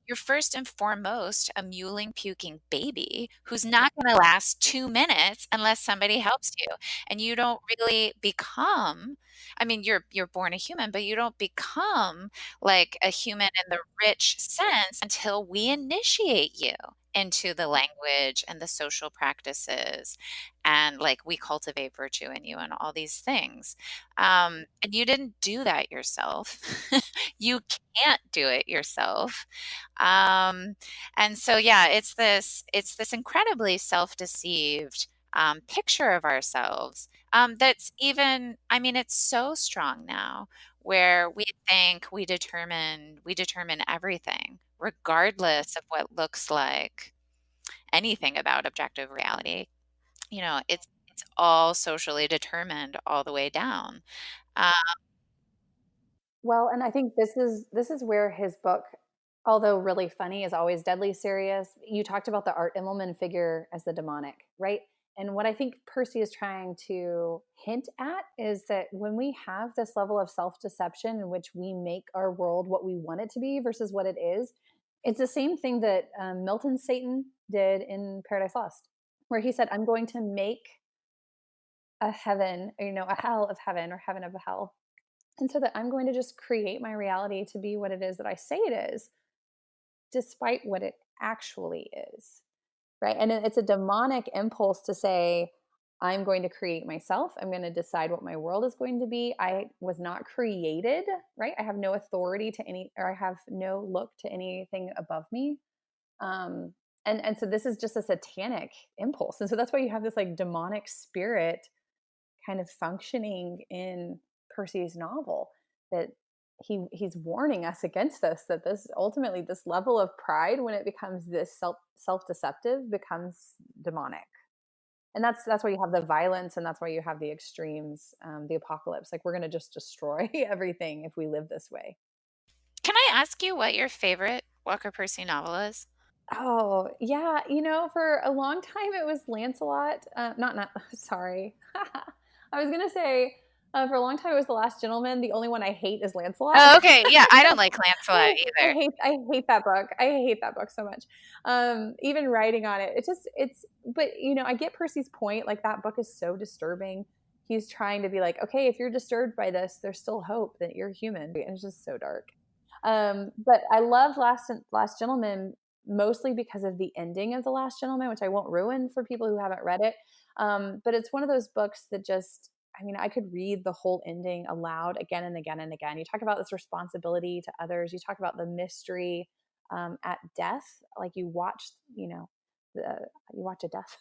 Speaker 1: You're first and foremost a mewling, puking baby who's not going to last 2 minutes unless somebody helps you. And you don't really become, I mean, you're born a human, but you don't become like a human in the rich sense until we initiate you into the language and the social practices and like we cultivate virtue in you and all these things. And you didn't do that yourself. You can't do it yourself. um, and so yeah, it's this incredibly self-deceived picture of ourselves, that's even, I mean, it's so strong now where we think we determine everything regardless of what looks like anything about objective reality. It's it's all socially determined all the way down. Uh,
Speaker 2: Well, and I think this is where his book, although really funny, is always deadly serious. You talked about the Art Immelman figure as the demonic, right? And what I think Percy is trying to hint at is that when we have this level of self deception in which we make our world what we want it to be versus what it is, it's the same thing that Milton Satan did in Paradise Lost, where he said, I'm going to make a heaven, a hell of heaven or heaven of a hell. And so that I'm going to just create my reality to be what it is that I say it is, despite what it actually is. Right. And it's a demonic impulse to say, I'm going to create myself. I'm going to decide what my world is going to be. I was not created, right? I have no authority to any, or I have no look to anything above me. Um, and so this is just a satanic impulse. And so that's why you have this like demonic spirit kind of functioning in Percy's novel, that he's warning us against this, that this ultimately this level of pride, when it becomes this self-deceptive, becomes demonic. And that's why you have the violence, and that's why you have the extremes, the apocalypse. Like, we're going to just destroy everything if we live this way.
Speaker 1: can I ask you what your favorite Walker Percy novel is?
Speaker 2: Oh, yeah, for a long time it was Lancelot, not sorry. I was gonna say, for a long time it was The Last Gentleman. The only one I hate is Lancelot.
Speaker 1: Oh, okay. Yeah, I don't like Lancelot either.
Speaker 2: I hate that book. I hate that book so much. Even writing on it, but I get Percy's point. Like, that book is so disturbing. He's trying to be like, okay, if you're disturbed by this, there's still hope that you're human. And it's just so dark. But I love Last Gentleman mostly because of the ending of The Last Gentleman, which I won't ruin for people who haven't read it. But it's one of those books that just, I mean, I could read the whole ending aloud again and again and again. You talk about this responsibility to others. You talk about the mystery at death. Like, the, you watch a death,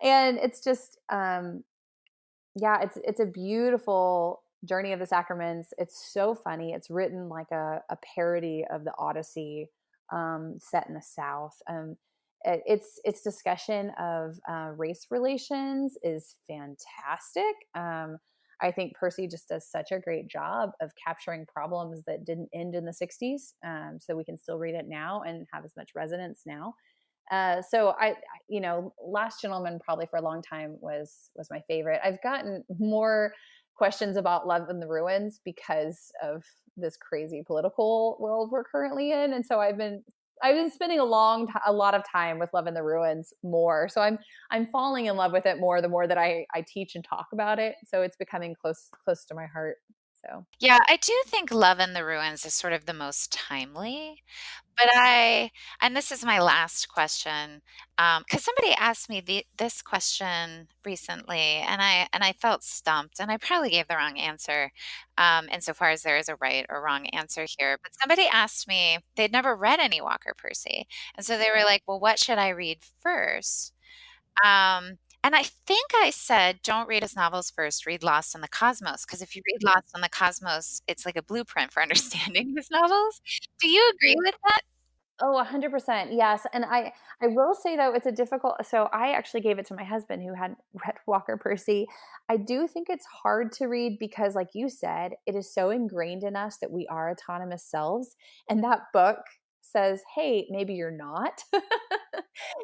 Speaker 2: and it's just, yeah, it's a beautiful journey of the sacraments. It's so funny. It's written like a parody of the Odyssey, set in the South. Its discussion of race relations is fantastic. I think Percy just does such a great job of capturing problems that didn't end in the 60s, so we can still read it now and have as much resonance now. So Last Gentleman probably for a long time was my favorite. I've gotten more questions about Love in the Ruins because of this crazy political world we're currently in, and so I've been spending a lot of time with Love in the Ruins more. So I'm falling in love with it more the more that I teach and talk about it. So it's becoming close to my heart. So
Speaker 1: Yeah, I do think Love in the Ruins is sort of the most timely. But and this is my last question, because somebody asked me this question recently, and I felt stumped, and I probably gave the wrong answer, insofar as there is a right or wrong answer here. But somebody asked me, they'd never read any Walker Percy, and so they were like, "Well, what should I read first?" And I think I said, "Don't read his novels first, read Lost in the Cosmos, because if you read Lost in the Cosmos, it's like a blueprint for understanding his novels." Do you agree with that?
Speaker 2: Oh, 100%. Yes. And I will say, though, it's a difficult, so I actually gave it to my husband who had read Walker Percy. I do think it's hard to read because, like you said, it is so ingrained in us that we are autonomous selves. And that book says, hey, maybe you're not.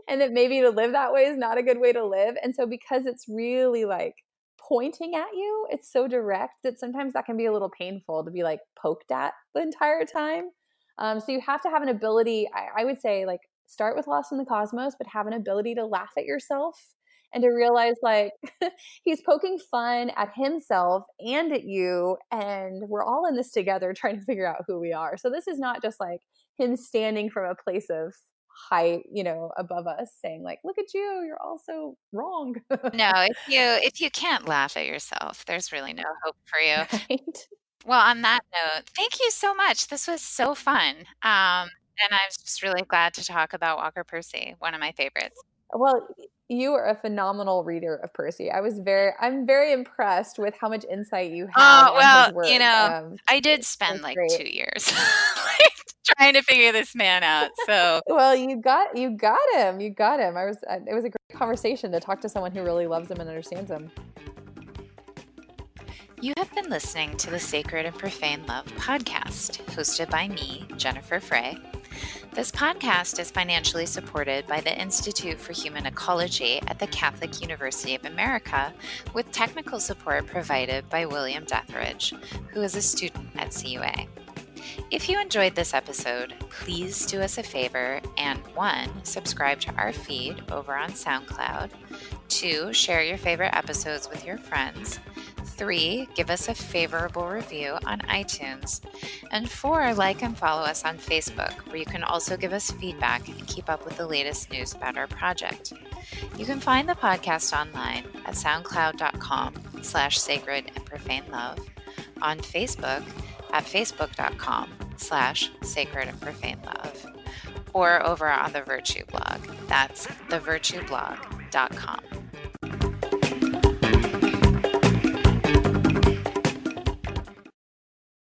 Speaker 2: And that maybe to live that way is not a good way to live. And so because it's really like pointing at you, it's so direct that sometimes that can be a little painful to be like poked at the entire time. So you have to have an ability. I would say, like, start with Lost in the Cosmos, but have an ability to laugh at yourself and to realize, like, he's poking fun at himself and at you, and we're all in this together trying to figure out who we are. So this is not just like him standing from a place of high, above us, saying like, "Look at you, you're all so wrong."
Speaker 1: No, if you can't laugh at yourself, there's really no hope for you.
Speaker 2: Right?
Speaker 1: Well, on that note, thank you so much. This was so fun. And I was just really glad to talk about Walker Percy, one of my favorites.
Speaker 2: Well, you are a phenomenal reader of Percy. I'm very impressed with how much insight you have on his
Speaker 1: Well,
Speaker 2: work.
Speaker 1: I did spend
Speaker 2: That's
Speaker 1: like
Speaker 2: great.
Speaker 1: 2 years like, trying to figure this man out. So
Speaker 2: Well, you got him. You got him. It was a great conversation to talk to someone who really loves him and understands him.
Speaker 1: you have been listening to the Sacred and Profane Love podcast, hosted by me, Jennifer Frey. This podcast is financially supported by the Institute for Human Ecology at the Catholic University of America, with technical support provided by William Dethridge, who is a student at CUA. If you enjoyed this episode, please do us a favor and 1, subscribe to our feed over on SoundCloud, 2, share your favorite episodes with your friends, 3, give us a favorable review on iTunes, and 4, like and follow us on Facebook, where you can also give us feedback and keep up with the latest news about our project. You can find the podcast online at soundcloud.com/sacred and profane love, on Facebook at facebook.com/sacred and profane love, or over on the Virtue blog. That's thevirtueblog.com.